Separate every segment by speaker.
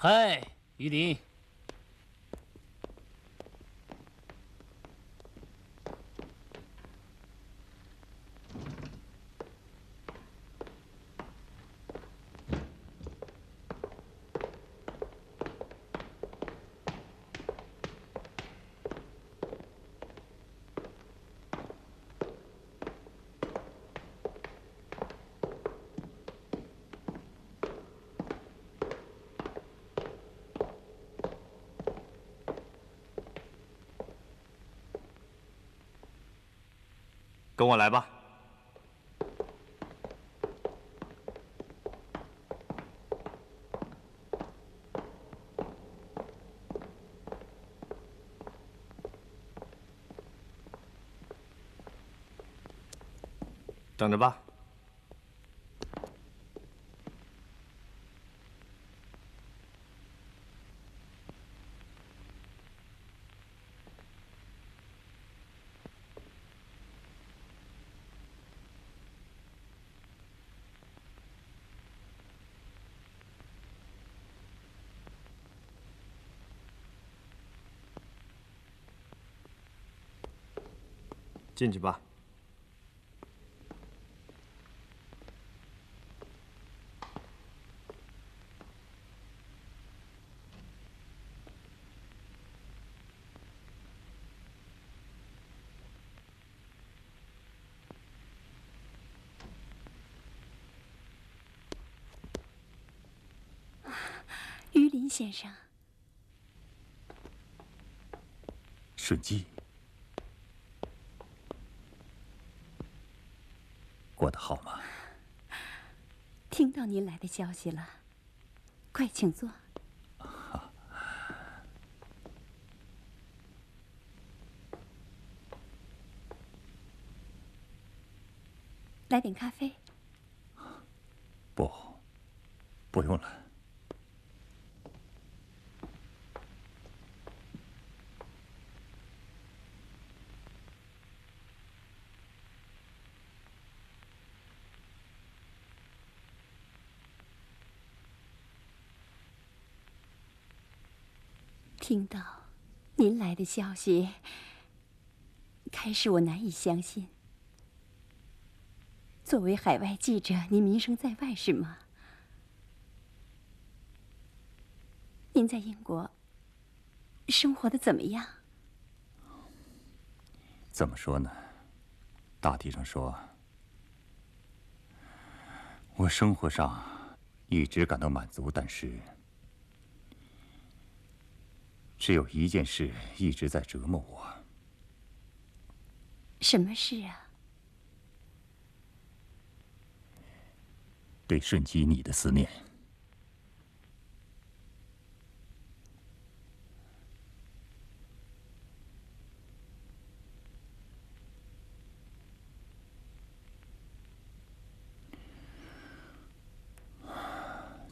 Speaker 1: 嗨，于林。
Speaker 2: 跟我来吧。等着吧。进去吧。
Speaker 3: 于林先生，
Speaker 4: 顺基，过得好吗？
Speaker 3: 听到您来的消息了，快请坐。来点咖啡。
Speaker 4: 不，不用了。
Speaker 3: 听到您来的消息，开始我难以相信。作为海外记者，您名声在外是吗？您在英国生活的怎么样？
Speaker 4: 怎么说呢？大体上说，我生活上一直感到满足，但是只有一件事一直在折磨我。
Speaker 3: 什么事啊？
Speaker 4: 对顺基你的思念。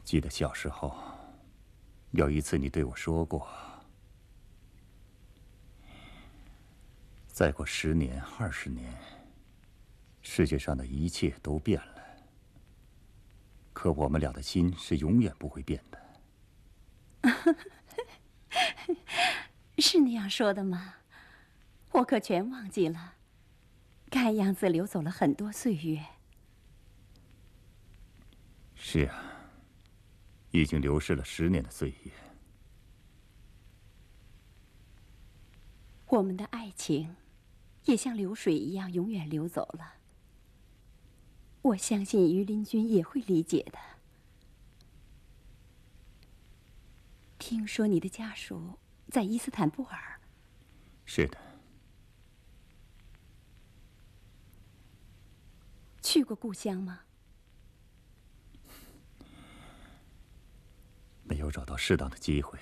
Speaker 4: 记得小时候，有一次你对我说过，再过10年、20年，世界上的一切都变了。可我们俩的心是永远不会变的。
Speaker 3: 是那样说的吗？我可全忘记了。看样子流走了很多岁月。
Speaker 4: 是啊，已经流逝了10年的岁月。
Speaker 3: 我们的爱情也像流水一样永远流走了。我相信于林君也会理解的。听说你的家属在伊斯坦布尔。
Speaker 4: 是的。
Speaker 3: 去过故乡吗？
Speaker 4: 没有找到适当的机会，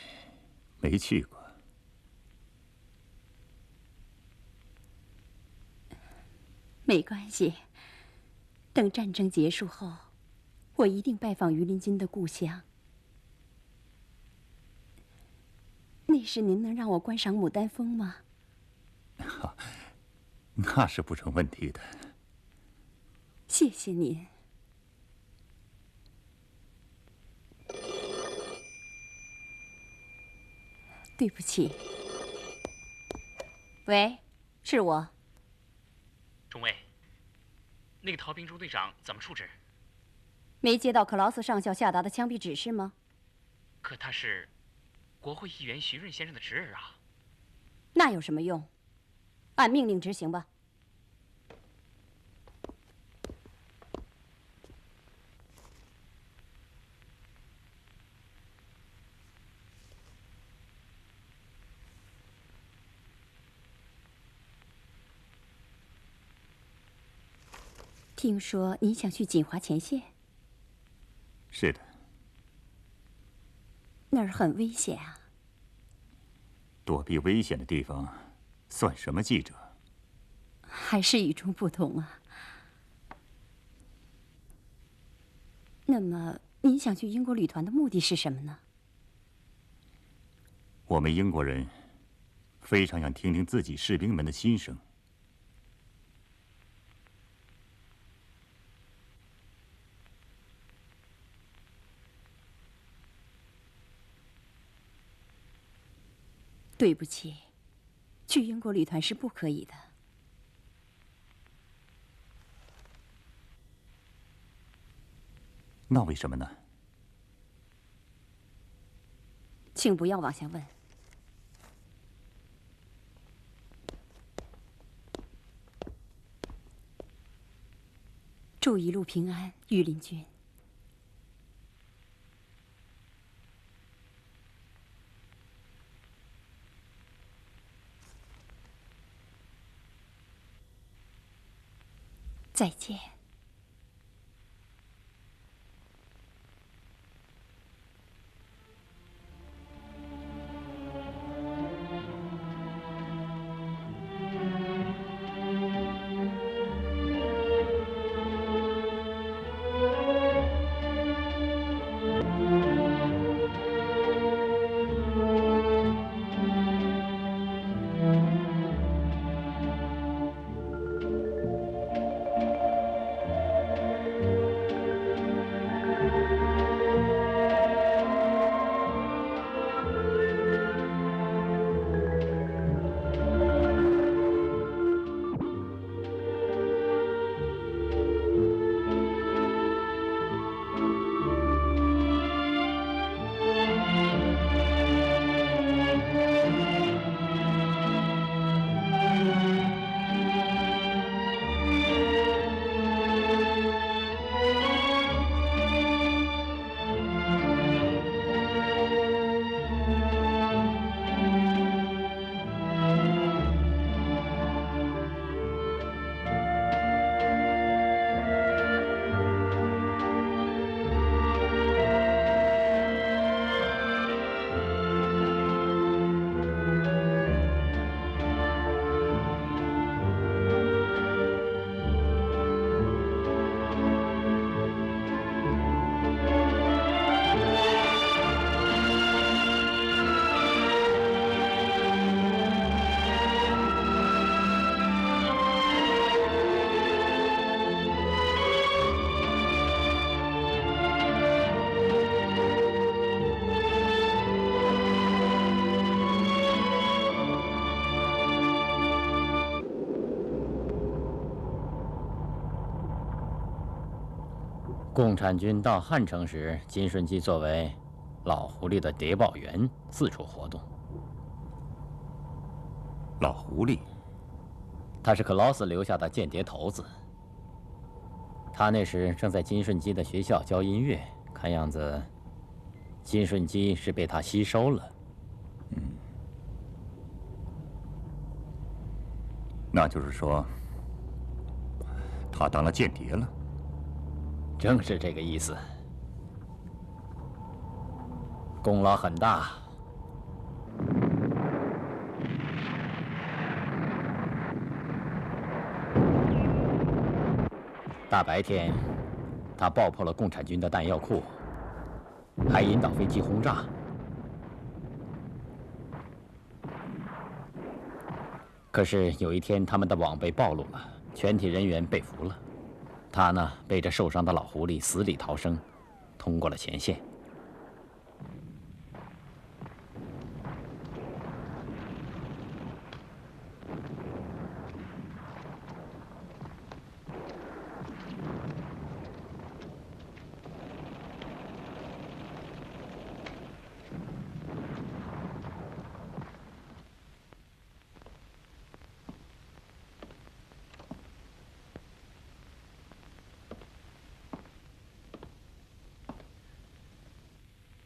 Speaker 4: 没去过。
Speaker 3: 没关系，等战争结束后，我一定拜访于林军的故乡。那时您能让我观赏牡丹峰吗？
Speaker 4: 那是不成问题的。
Speaker 3: 谢谢您。对不起。喂，是我。
Speaker 1: 中尉，那个逃兵中队长怎么处置？
Speaker 3: 没接到克劳斯上校下达的枪毙指示吗？
Speaker 1: 可他是国会议员徐润先生的侄儿啊。
Speaker 3: 那有什么用？按命令执行吧。听说你想去锦华前线？
Speaker 4: 是的。
Speaker 3: 那儿很危险啊。
Speaker 4: 躲避危险的地方，算什么记者？
Speaker 3: 还是与众不同啊。那么，您想去英国旅团的目的是什么呢？
Speaker 4: 我们英国人非常想听听自己士兵们的心声。
Speaker 3: 对不起，去英国旅团是不可以的。
Speaker 4: 那为什么呢？
Speaker 3: 请不要往下问。祝一路平安，御林军。再见。
Speaker 5: 共产军到汉城时，金顺基作为老狐狸的谍报员四处活动。
Speaker 4: 老狐狸，
Speaker 5: 他是克劳斯留下的间谍头子。他那时正在金顺基的学校教音乐，看样子金顺基是被他吸收了。
Speaker 4: 那就是说，他当了间谍了。
Speaker 5: 正是这个意思，功劳很大。大白天，他爆破了共产军的弹药库，还引导飞机轰炸。可是有一天，他们的网被暴露了，全体人员被俘了。他呢，背着受伤的老狐狸死里逃生，通过了前线。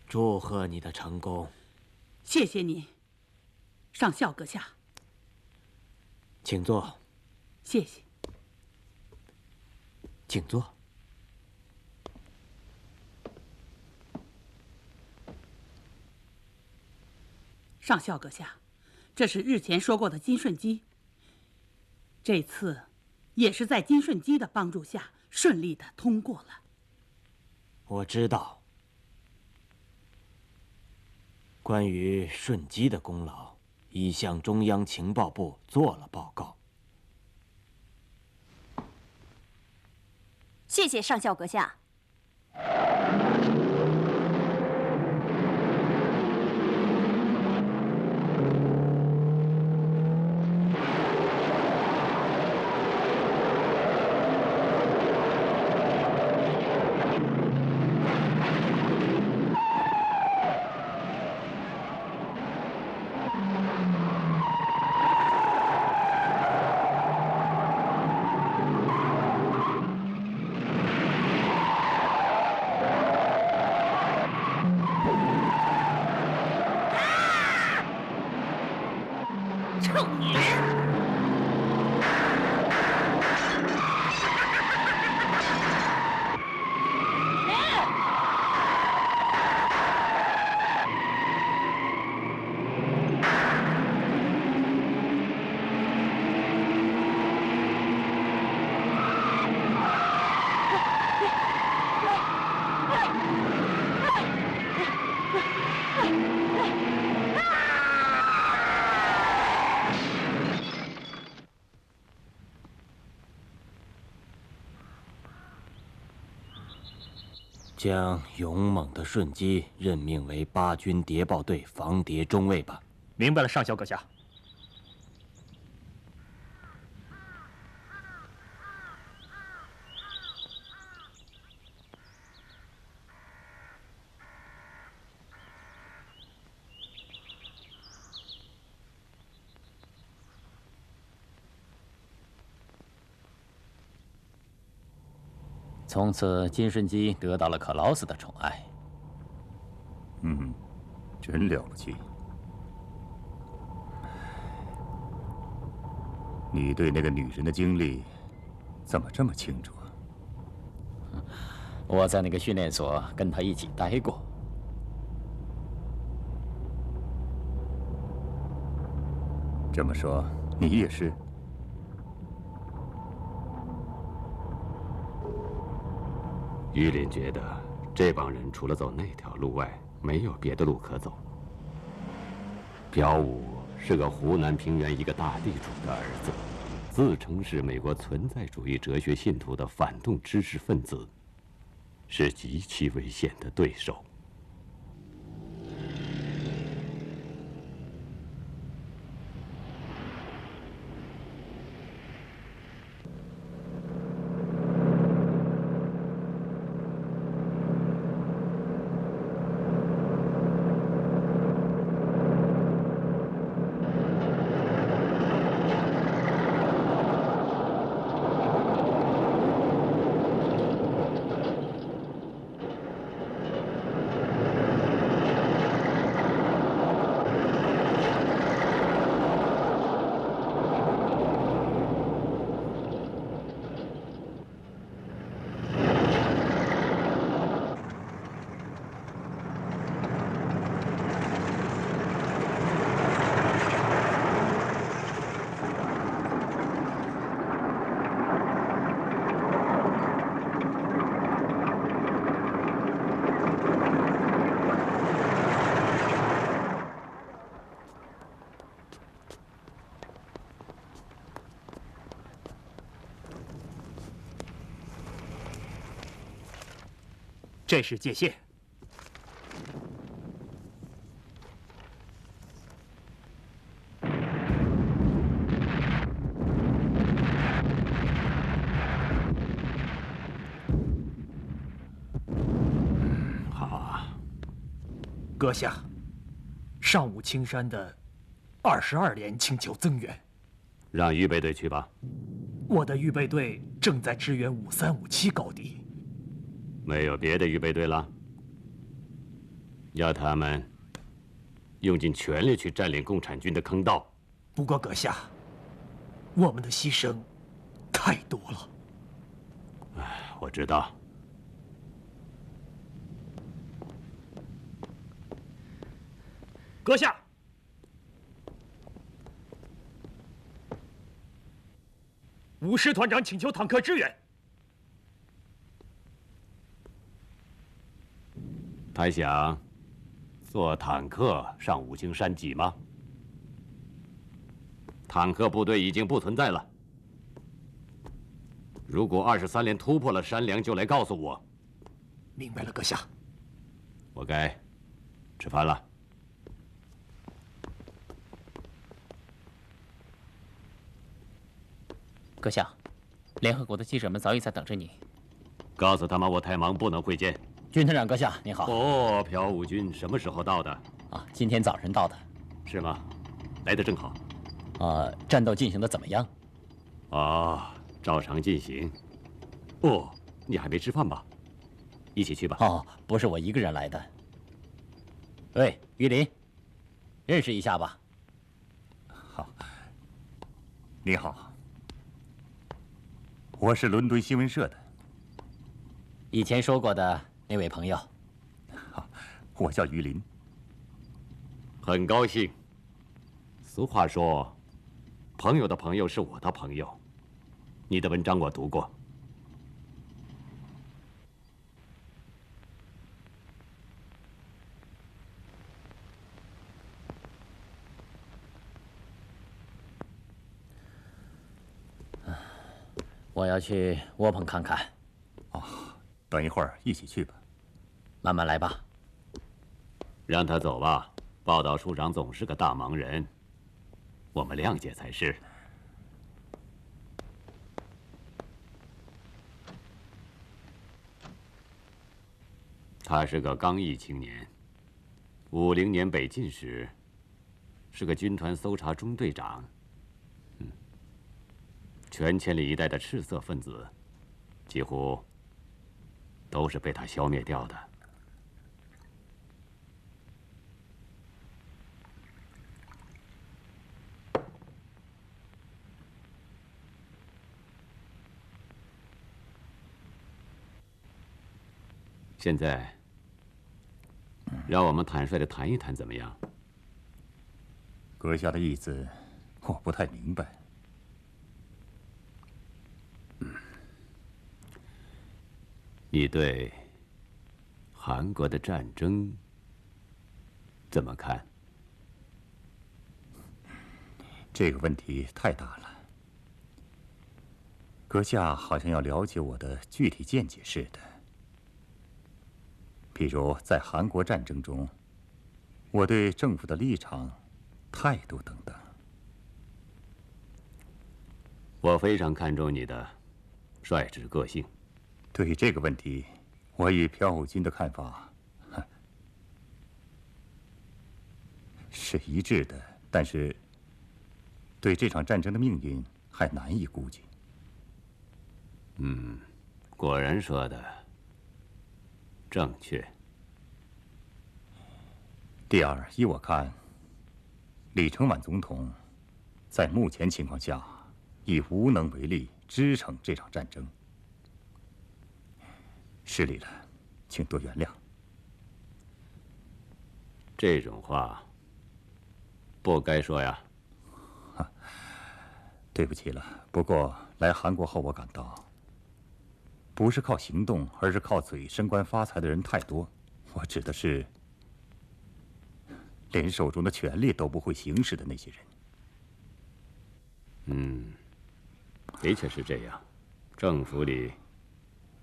Speaker 6: 祝贺你的成功。
Speaker 7: 谢谢你，上校阁下。
Speaker 6: 请坐，
Speaker 7: 谢谢。
Speaker 6: 请坐。
Speaker 7: 上校阁下，这是日前说过的金顺基。这次也是在金顺基的帮助下顺利的通过了。
Speaker 6: 我知道。关于顺基的功劳，已向中央情报部做了报告。
Speaker 8: 谢谢上校阁下。
Speaker 6: 将勇猛的顺基任命为八军谍报队防谍中尉吧。
Speaker 1: 明白了，上校阁下。
Speaker 5: 从此，金顺基得到了克劳斯的宠爱。
Speaker 4: 真了不起。你对那个女人的经历，怎么这么清楚啊？
Speaker 5: 我在那个训练所跟她一起待过。
Speaker 4: 这么说，你也是？
Speaker 9: 于林觉得，这帮人除了走那条路外，没有别的路可走。朴武是个湖南平原一个大地主的儿子，自称是美国存在主义哲学信徒的反动知识分子，是极其危险的对手。
Speaker 8: 这是界限。阁下，上武青山的22连请求增援，
Speaker 9: 让预备队去吧。
Speaker 8: 我的预备队正在支援5357高地。
Speaker 9: 没有别的预备队了？要他们用尽全力去占领共产军的坑道。
Speaker 8: 不过，阁下，我们的牺牲太多了。
Speaker 9: 我知道。
Speaker 8: 阁下，武师团长请求坦克支援。
Speaker 9: 他想坐坦克上五青山挤吗？坦克部队已经不存在了。如果23连突破了山梁，就来告诉我。
Speaker 8: 明白了，阁下。
Speaker 9: 我该吃饭了。
Speaker 5: 阁下，联合国的记者们早已在等着你。
Speaker 9: 告诉他们我太忙，不能会见。
Speaker 5: 军团长阁下，您好。
Speaker 9: 哦，朴武军什么时候到的？
Speaker 5: 啊，今天早晨到的。
Speaker 9: 是吗？来得正好。
Speaker 5: 战斗进行的怎么样？
Speaker 9: 照常进行。哦，你还没吃饭吧？一起去吧。
Speaker 5: 哦，不是我一个人来的。喂，于林，认识一下吧。
Speaker 4: 好，你好。我是伦敦新闻社的，
Speaker 5: 以前说过的那位朋友。
Speaker 4: 我叫于林。
Speaker 9: 很高兴。俗话说，朋友的朋友是我的朋友。你的文章我读过。
Speaker 5: 我要去窝棚看看。
Speaker 4: 等一会儿一起去吧。
Speaker 5: 慢慢来吧。
Speaker 9: 让他走吧。报道处长总是个大忙人，我们谅解才是。他是个刚毅青年，50年北进时是个军团搜查中队长。全千里一带的赤色分子，几乎都是被他消灭掉的。现在，让我们坦率地谈一谈，怎么样？
Speaker 4: 阁下的意思，我不太明白。
Speaker 9: 你对韩国的战争怎么看？
Speaker 4: 这个问题太大了。阁下好像要了解我的具体见解似的。譬如在韩国战争中，我对政府的立场、态度等等。
Speaker 9: 我非常看重你的率直个性。
Speaker 4: 对于这个问题，我与朴武军的看法是一致的，但是对这场战争的命运还难以估计。
Speaker 9: 果然说的正确。
Speaker 4: 第二，依我看，李承晚总统在目前情况下已无能为力支撑这场战争。失礼了，请多原谅。
Speaker 9: 这种话不该说呀。
Speaker 4: 对不起了，不过来韩国后，我感到不是靠行动，而是靠嘴升官发财的人太多。我指的是连手中的权力都不会行使的那些人。
Speaker 9: 的确是这样。政府里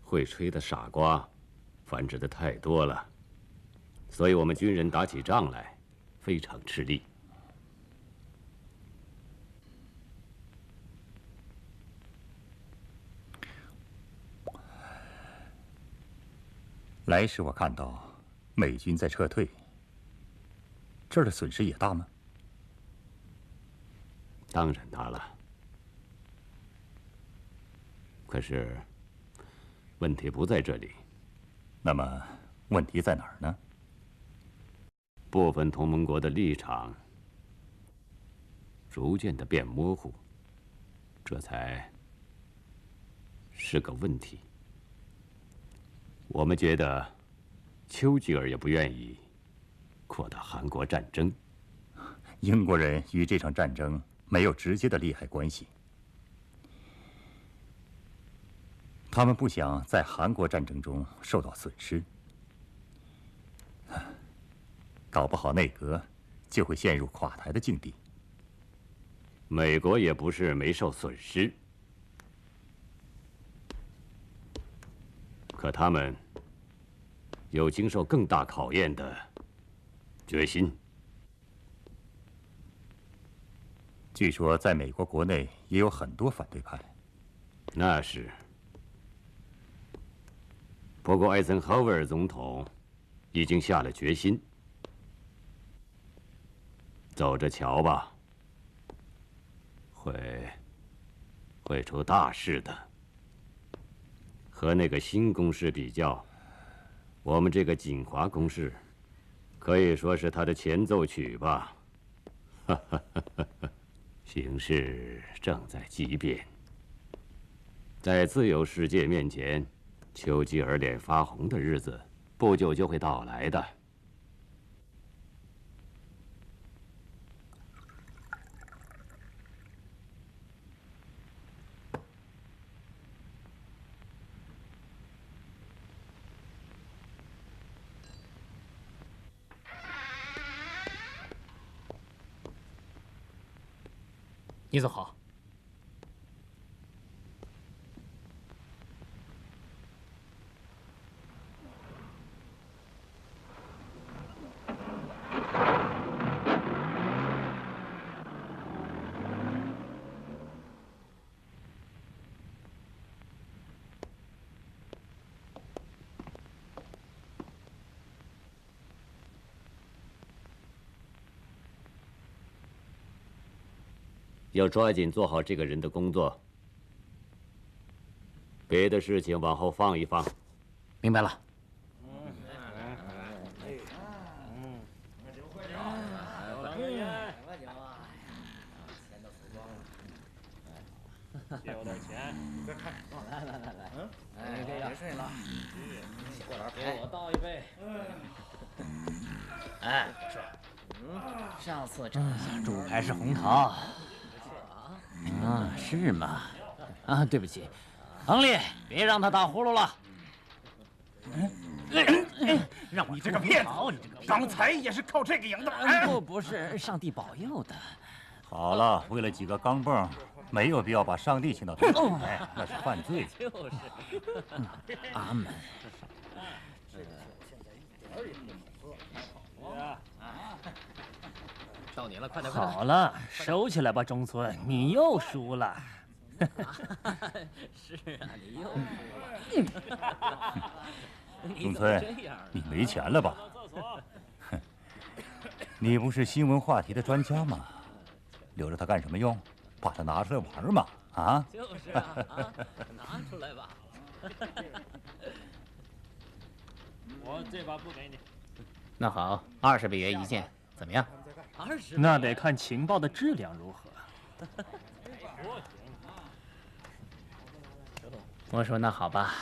Speaker 9: 会吹的傻瓜繁殖的太多了，所以我们军人打起仗来非常吃力。
Speaker 4: 来时我看到美军在撤退，这儿的损失也大吗？
Speaker 9: 当然大了。可是，问题不在这里。
Speaker 4: 那么，问题在哪儿呢？
Speaker 9: 部分同盟国的立场逐渐的变模糊，这才是个问题。我们觉得，丘吉尔也不愿意扩大韩国战争。
Speaker 4: 英国人与这场战争没有直接的利害关系，他们不想在韩国战争中受到损失，搞不好内阁就会陷入垮台的境地。
Speaker 9: 美国也不是没受损失。可他们有经受更大考验的决心。
Speaker 4: 据说，在美国国内也有很多反对派。
Speaker 9: 那是。不过，艾森豪威尔总统已经下了决心，走着瞧吧，会出大事的。和那个新公式比较，我们这个锦华公式可以说是他的前奏曲吧。形势正在激变，在自由世界面前，丘吉尔脸发红的日子不久就会到来的。
Speaker 8: 倪总好。
Speaker 9: 要抓紧做好这个人的工作，别的事情往后放一放。
Speaker 5: 明白了。
Speaker 10: 借我点钱，再看。来，别睡了，过来陪我倒一杯。
Speaker 11: 哎，上次这主牌是红桃。啊，是吗？啊，对不起，亨利，别让他打呼噜了。让我
Speaker 10: 你这个骗子！刚才也是靠这个赢的。
Speaker 11: 不是，上帝保佑的。
Speaker 4: 好了，为了几个钢镚，没有必要把上帝请到台前，那是犯罪。
Speaker 11: 就是。阿门。到你了，快点！
Speaker 8: 好了，收起来吧，中村，你又输了。
Speaker 11: 是啊，你又输了。
Speaker 4: 中村，你没钱了吧？哼，你不是新闻话题的专家吗？留着它干什么用？把它拿出来玩嘛！啊？
Speaker 11: 就是啊，拿出来吧。
Speaker 10: 我这把不给你。
Speaker 5: 那好，20美元一件，怎么样
Speaker 8: ？20。那得看情报的质量如何。
Speaker 5: 我说那好吧。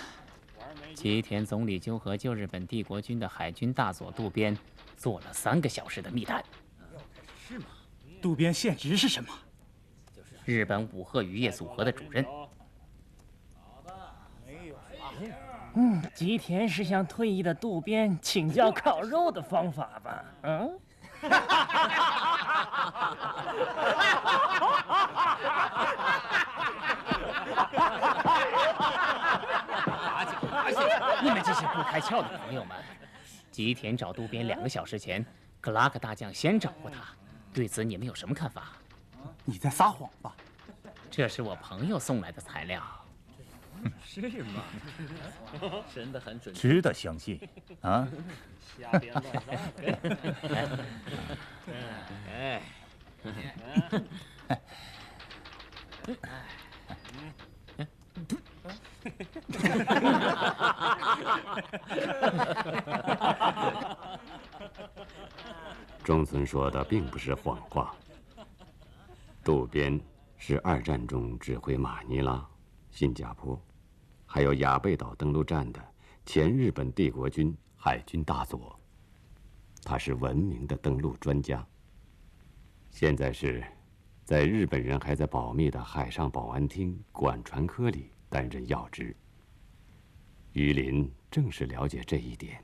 Speaker 5: 吉田总理就和旧日本帝国军的海军大佐渡边做了3个小时的密谈。
Speaker 11: 是吗？
Speaker 10: 渡边现职是什么？
Speaker 5: 日本武鹤渔业组合的主任。
Speaker 8: 吉田是向退役的渡边请教烤肉的方法吧？嗯。你们这些不堪
Speaker 12: 开窍的朋友们，吉田找渡边2个小时前，克拉克大将先找过他，对此你们有什么看法？
Speaker 13: 你在撒谎吧？
Speaker 12: 这是我朋友送来的材料。
Speaker 5: 是吗？真的很准确，
Speaker 4: 值得相信啊！
Speaker 5: 瞎编乱造。哎。
Speaker 9: 中村说的并不是谎话。渡边是2战中指挥马尼拉、新加坡，还有雅贝岛登陆战的前日本帝国军海军大佐，他是闻名的登陆专家。现在是在日本人还在保密的海上保安厅管船科里担任要职。于林正是了解这一点。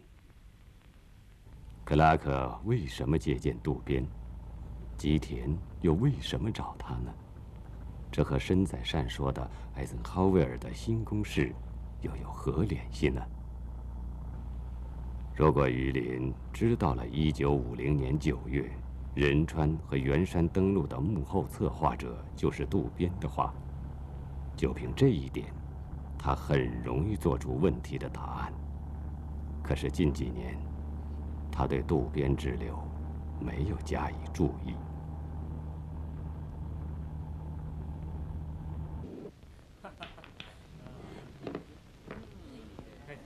Speaker 9: 克拉克为什么接见渡边？吉田又为什么找他呢？这和身在善说的艾森豪威尔的新攻势又有何联系呢？如果于林知道了1950年9月仁川和圆山登陆的幕后策划者就是渡边的话，就凭这一点，他很容易做出问题的答案。可是近几年，他对渡边之流没有加以注意。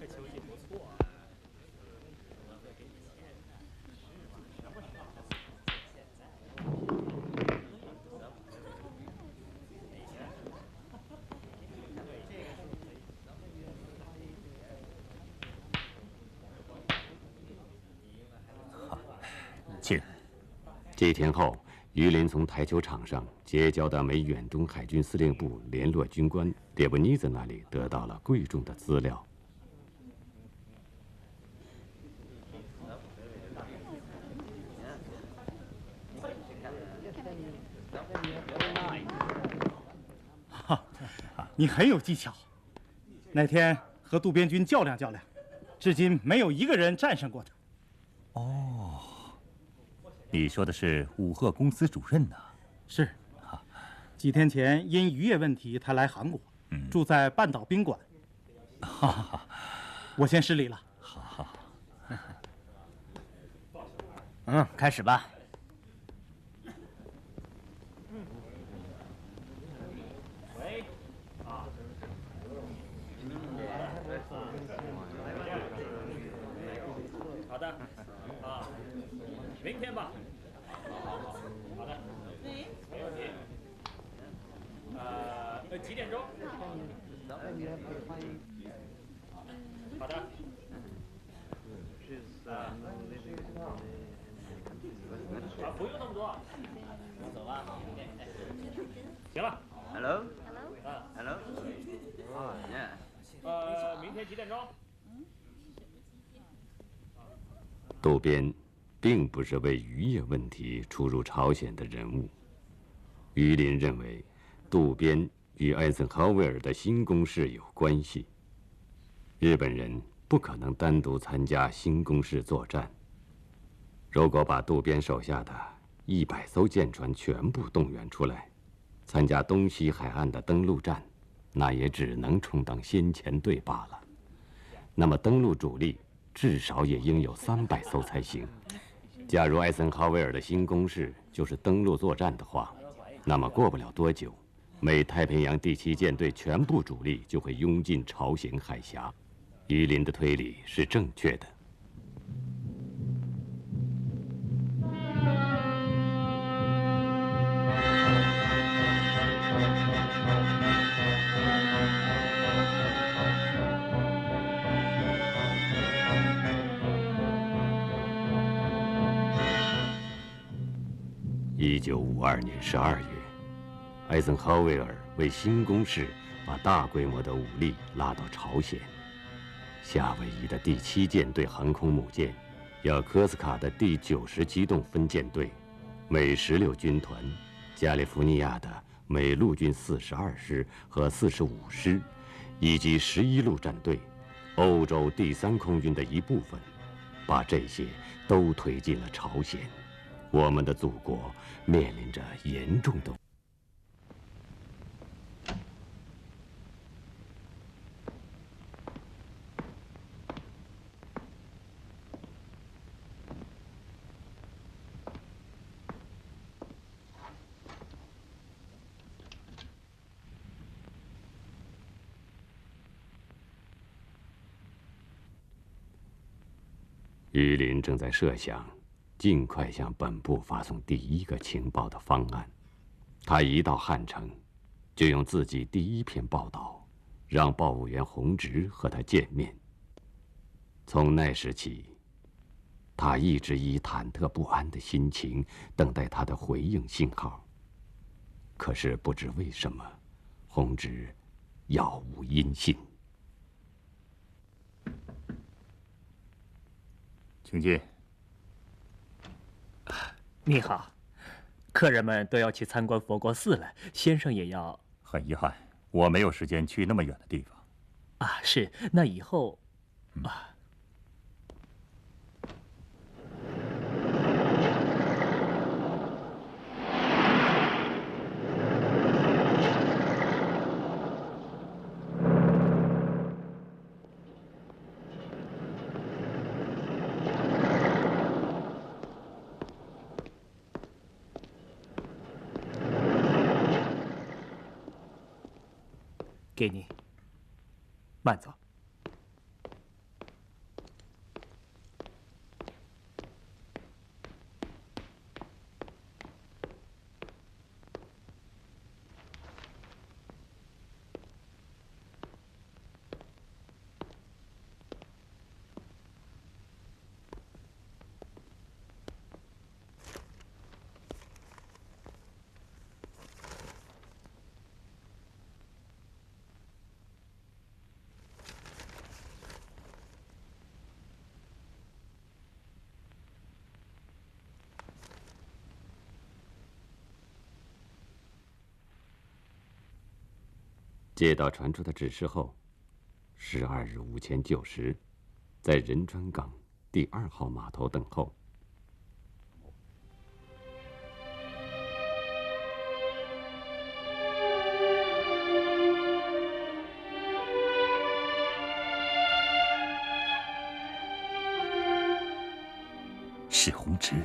Speaker 1: 这球技不错啊。
Speaker 4: 请。
Speaker 9: 几天后，于林从台球场上结交的美远东海军司令部联络军官列布尼兹那里得到了贵重的资料。
Speaker 13: 哈，你很有技巧。那天和渡边君较量较量，至今没有一个人战胜过他。
Speaker 4: 哦，你说的是武鹤公司主任呐？
Speaker 13: 是。几天前因渔业问题，他来韩国，住在半岛宾馆。我先失礼了。
Speaker 4: 好。
Speaker 11: 开始吧。
Speaker 1: 喂，好的，明天吧。好的，没问题。几点钟？好的。不用那么多。走吧。行了。
Speaker 10: Hello.
Speaker 1: Hello.
Speaker 10: Oh, yeah.
Speaker 1: 明天几点钟？
Speaker 9: 渡边并不是为渔业问题出入朝鲜的人物。于林认为，渡边与艾森豪威尔的新攻势有关系。日本人不可能单独参加新攻势作战。如果把渡边手下的100艘舰船全部动员出来，参加东西海岸的登陆战，那也只能充当先遣队罢了。那么登陆主力至少也应有300艘才行。假如艾森豪威尔的新攻势就是登陆作战的话，那么过不了多久，美太平洋第7舰队全部主力就会拥进朝鲜海峡。于林的推理是正确的。1952年12月，艾森豪威尔为新攻势把大规模的武力拉到朝鲜。夏威夷的第7舰队航空母舰，要科斯卡的第90机动分舰队，美16军团，加利福尼亚的美陆军42师和45师，以及11陆战队，欧洲第3空军的一部分，把这些都推进了朝鲜。我们的祖国面临着严重的。榆林正在设想尽快向本部发送第1个情报的方案。他一到汉城，就用自己第1篇报道，让报务员洪植和他见面。从那时起，他一直以忐忑不安的心情等待他的回应信号。可是不知为什么，洪植杳无音信。
Speaker 4: 请进。
Speaker 8: 你好，客人们都要去参观佛国寺了，先生也要。
Speaker 4: 很遗憾，我没有时间去那么远的地方。
Speaker 8: 啊，是，那以后，啊。给你，慢走。
Speaker 9: 接到传出的指示后，12日午前9时，在仁川港第2号码头等候。
Speaker 4: 是洪植。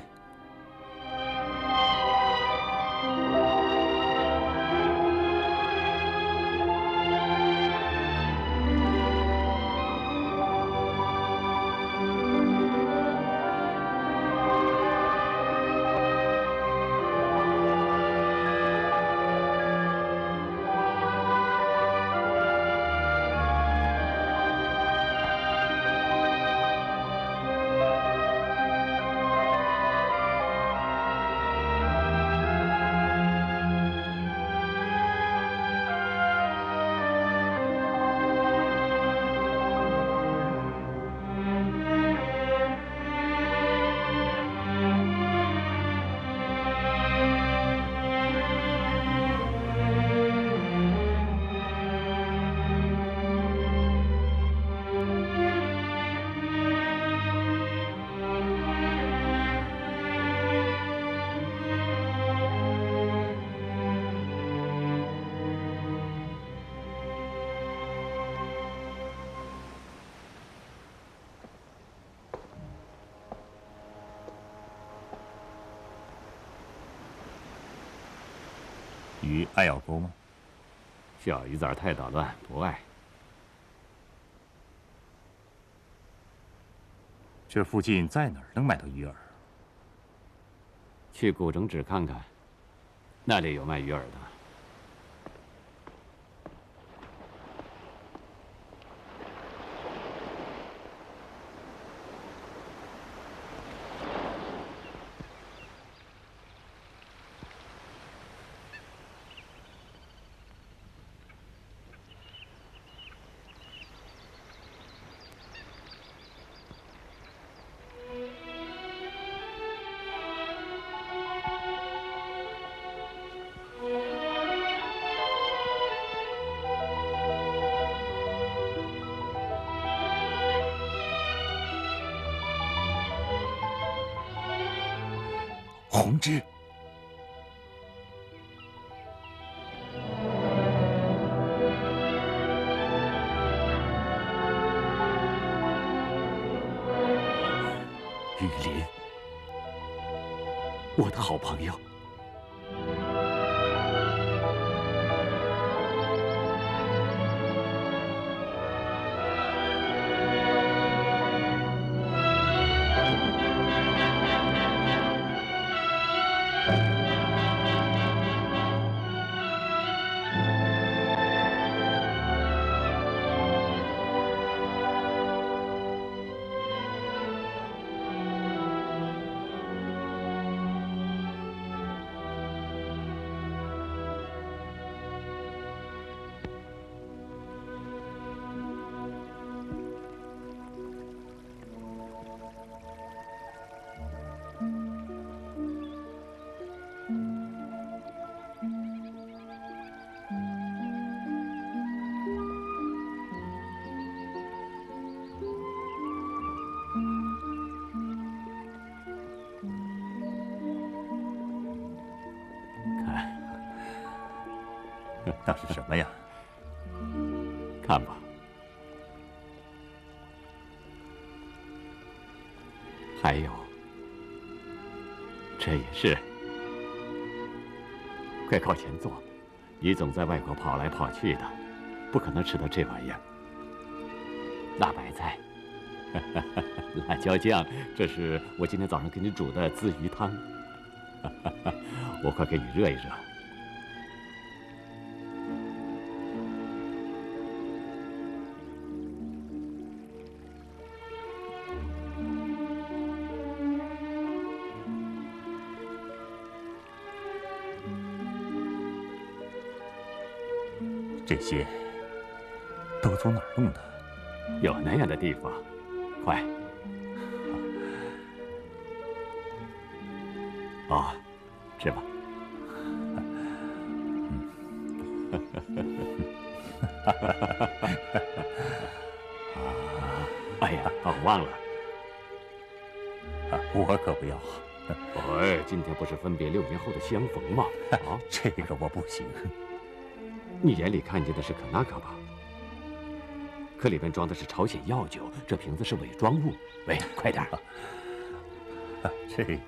Speaker 4: 鱼爱咬钩吗？
Speaker 9: 小鱼崽太捣乱，不爱。
Speaker 4: 这附近在哪儿能买到鱼饵？
Speaker 9: 去古城址看看，那里有卖鱼饵的。
Speaker 4: 红枝。
Speaker 9: 玉林，我的好朋友。
Speaker 4: 那是什么呀？
Speaker 9: 看吧，还有，这也是。快靠前坐，你总在外国跑来跑去的，不可能吃到这玩意儿。辣白菜，辣椒酱，这是我今天早上给你煮的鲻鱼汤。我快给你热一热。
Speaker 4: 这些都从哪儿弄的？
Speaker 9: 有那样的地方，快！啊，吃吧。哎呀，我忘了。
Speaker 4: 我可不要。
Speaker 9: 哎，今天不是分别6年后的相逢吗？啊，
Speaker 4: 这个我不行。
Speaker 9: 你眼里看见的是可纳克吧？可里面装的是朝鲜药酒，这瓶子是伪装物。喂，快点！
Speaker 4: 这个，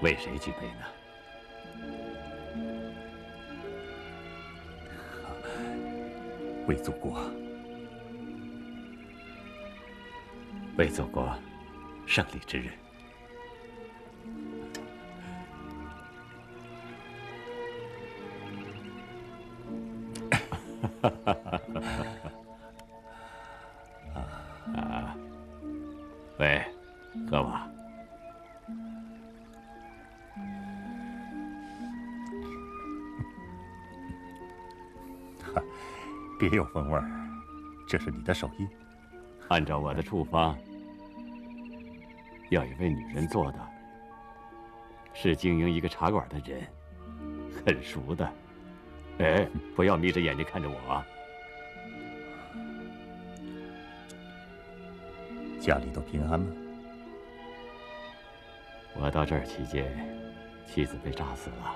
Speaker 9: 为谁举杯呢？
Speaker 4: 为祖国，
Speaker 9: 为祖国胜利之日。喂，喝吧。
Speaker 4: 别有风味儿，这是你的手艺。
Speaker 9: 按照我的处方，要一位女人做的，是经营一个茶馆的人，很熟的。哎，不要眯着眼睛看着我啊！
Speaker 4: 家里都平安吗？
Speaker 9: 我到这儿期间，妻子被炸死了。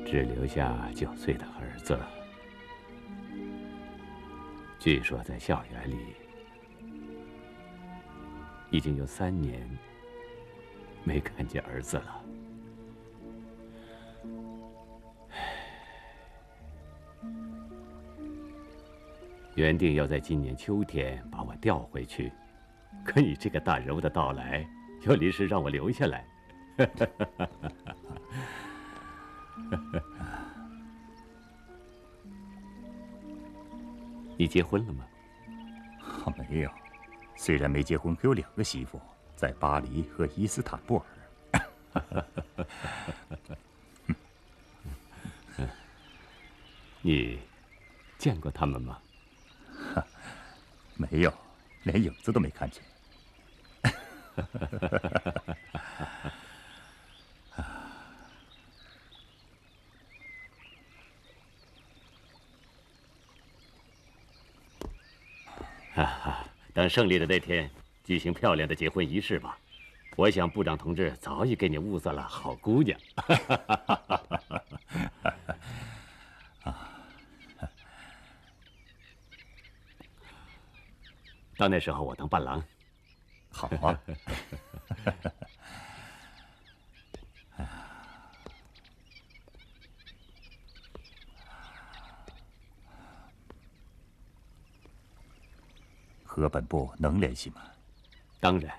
Speaker 9: 只留下9岁的儿子，据说在校园里已经有3年没看见儿子了。原定要在今年秋天把我调回去，可你这个大人物的到来，又临时让我留下来。你结婚了吗？
Speaker 4: 没有，虽然没结婚，可有2个媳妇，在巴黎和伊斯坦布尔。
Speaker 9: 你见过他们吗？
Speaker 4: 没有，连影子都没看见。
Speaker 9: 等胜利的那天举行漂亮的结婚仪式吧。我想部长同志早已给你物色了好姑娘。到那时候我当伴郎。
Speaker 4: 好啊。和本部能联系吗？
Speaker 9: 当然。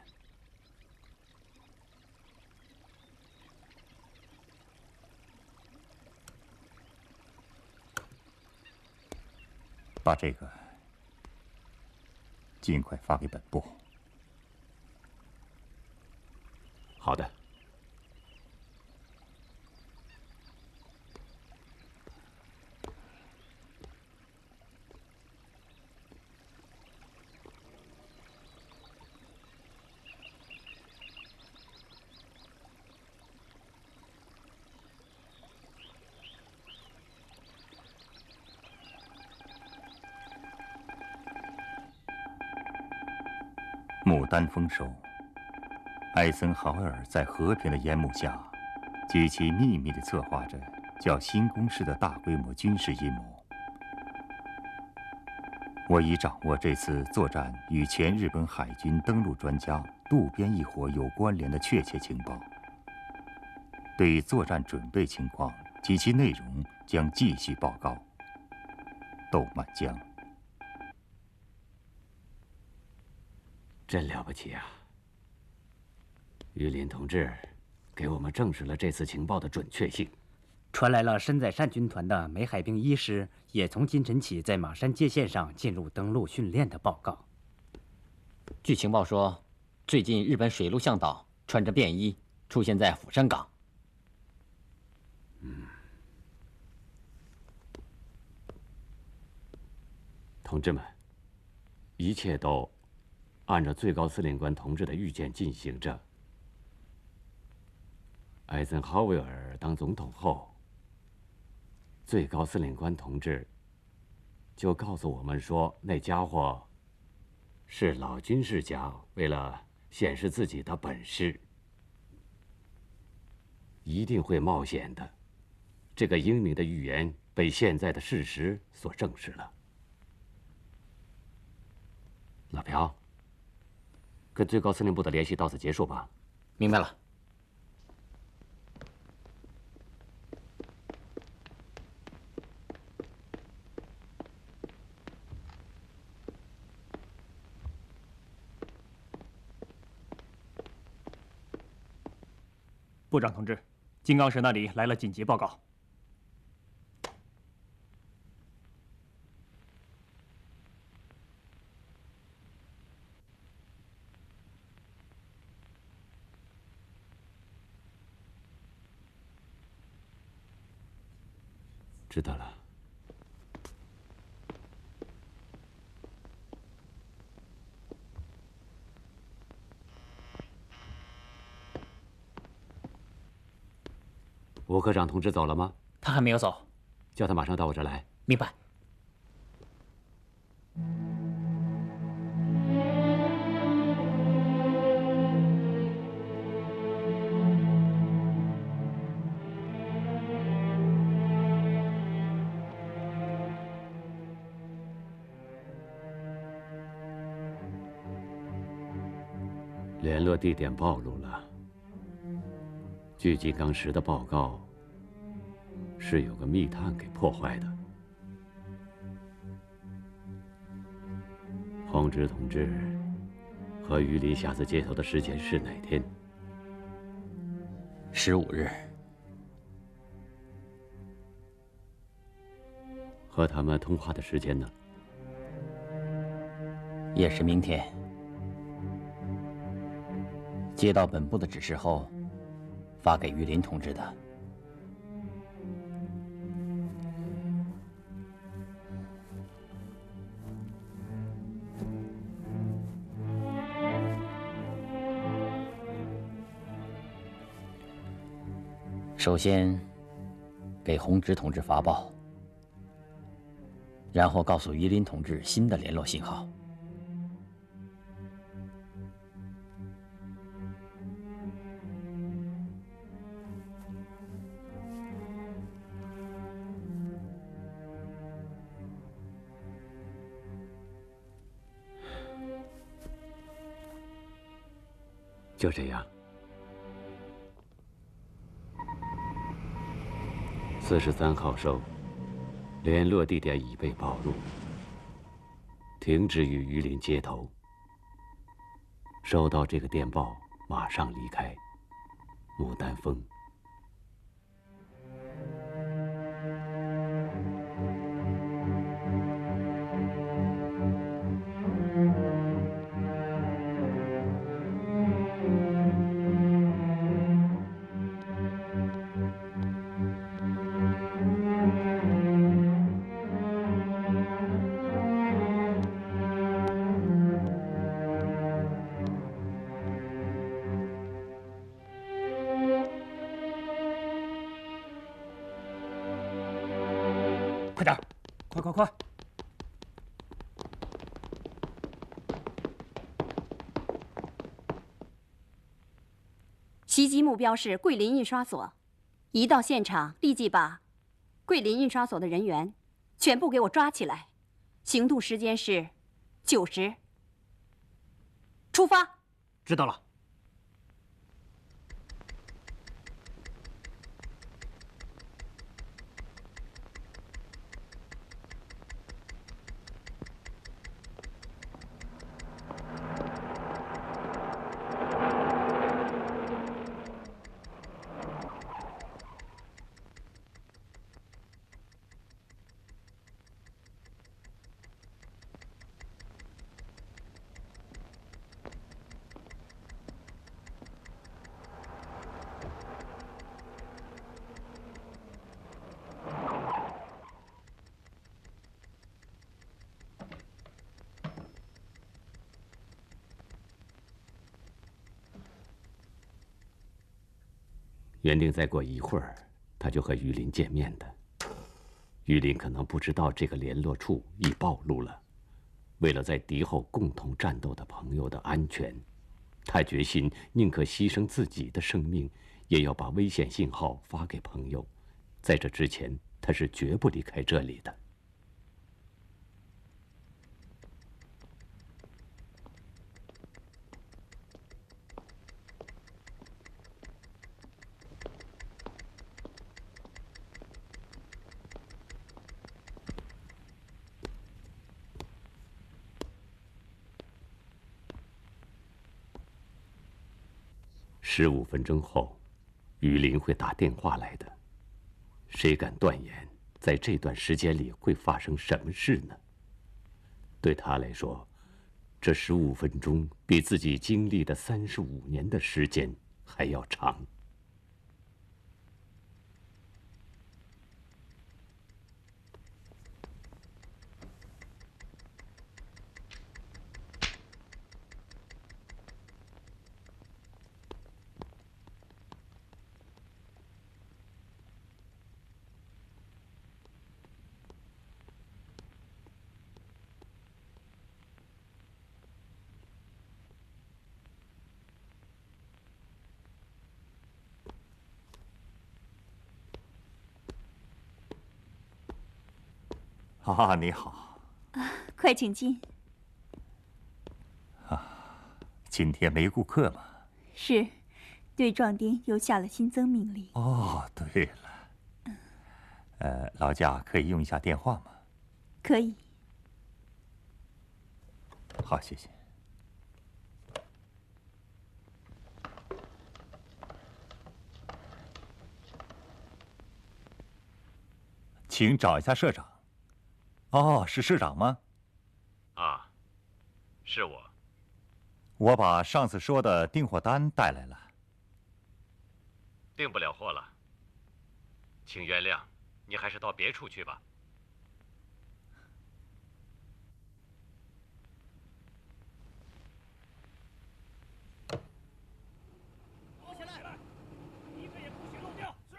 Speaker 4: 把这个尽快发给本部。
Speaker 9: 好的。
Speaker 4: 牡丹丰收，艾森豪威尔在和平的烟幕下，极其秘密地策划着叫新宫市的大规模军事阴谋。我已掌握这次作战与前日本海军登陆专家渡边一伙有关联的确切情报，对作战准备情况及其内容将继续报告。窦满江。
Speaker 9: 真了不起啊！榆林同志给我们证实了这次情报的准确性。
Speaker 12: 传来了身在善军团的美海兵一师也从今晨起在马山界线上进入登陆训练的报告。
Speaker 5: 据情报说，最近日本水陆向导穿着便衣出现在釜山港。
Speaker 9: 同志们，一切都按照最高司令官同志的预见进行着。艾森豪威尔当总统后，最高司令官同志就告诉我们说，那家伙是老军事家，为了显示自己的本事，一定会冒险的。这个英明的预言被现在的事实所证实了。老朴，跟最高司令部的联系到此结束吧。
Speaker 5: 明白了。
Speaker 8: 部长同志，金刚石那里来了紧急报告。
Speaker 9: 知道了。吴科长同志走了吗？
Speaker 12: 他还没有走，
Speaker 9: 叫他马上到我这儿来。
Speaker 12: 明白。
Speaker 9: 联络地点暴露了。据金刚石的报告，是有个密探给破坏的。洪之同志和榆林下次接头的时间是哪天
Speaker 5: ？15日。
Speaker 9: 和他们通话的时间呢？
Speaker 5: 也是明天。接到本部的指示后，发给榆林同志的。首先给洪直同志发报，然后告诉榆林同志新的联络信号。
Speaker 9: 就这样，43号收，联络地点已被暴露，停止与榆林接头。收到这个电报，马上离开。牡丹峰。
Speaker 8: 快点，快快快！
Speaker 3: 袭击目标是桂林印刷所，一到现场立即把桂林印刷所的人员全部给我抓起来。行动时间是9时。出发。
Speaker 12: 知道了。
Speaker 9: 原定再过一会儿，他就和榆林见面的。榆林可能不知道这个联络处已暴露了。为了在敌后共同战斗的朋友的安全，他决心宁可牺牲自己的生命，也要把危险信号发给朋友。在这之前，他是绝不离开这里的。15分钟后，榆林会打电话来的。谁敢断言，在这段时间里会发生什么事呢？对他来说，这15分钟比自己经历的35年的时间还要长。
Speaker 4: 啊，你好。
Speaker 14: 快请进。
Speaker 4: 今天没顾客吗？
Speaker 14: 是，对壮丁又下了新增命令。
Speaker 4: 哦，对了，劳驾可以用一下电话吗？
Speaker 14: 可以。
Speaker 4: 好，谢谢。请找一下社长。哦，是社长吗？
Speaker 9: 啊，是我。
Speaker 4: 我把上次说的订货单带来了。
Speaker 9: 订不了货了，请原谅，你还是到别处去吧。
Speaker 1: 包起来，一个也不许漏掉。是，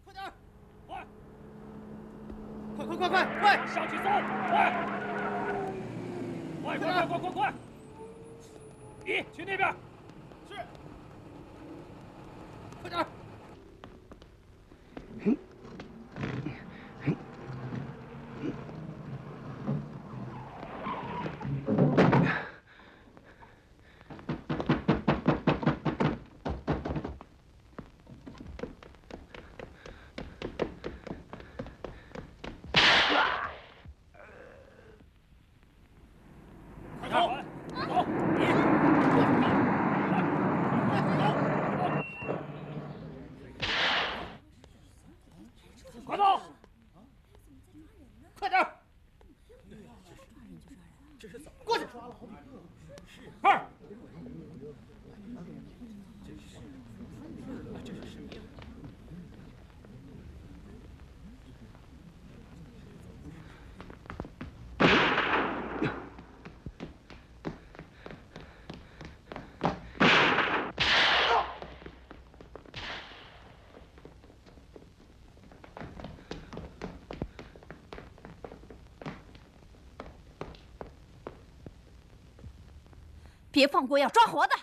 Speaker 1: 快点，快！快！上去搜！快！你去那边。是。快点！
Speaker 10: 快走！快点！这是怎么过去？快！
Speaker 3: 别放过要抓活的！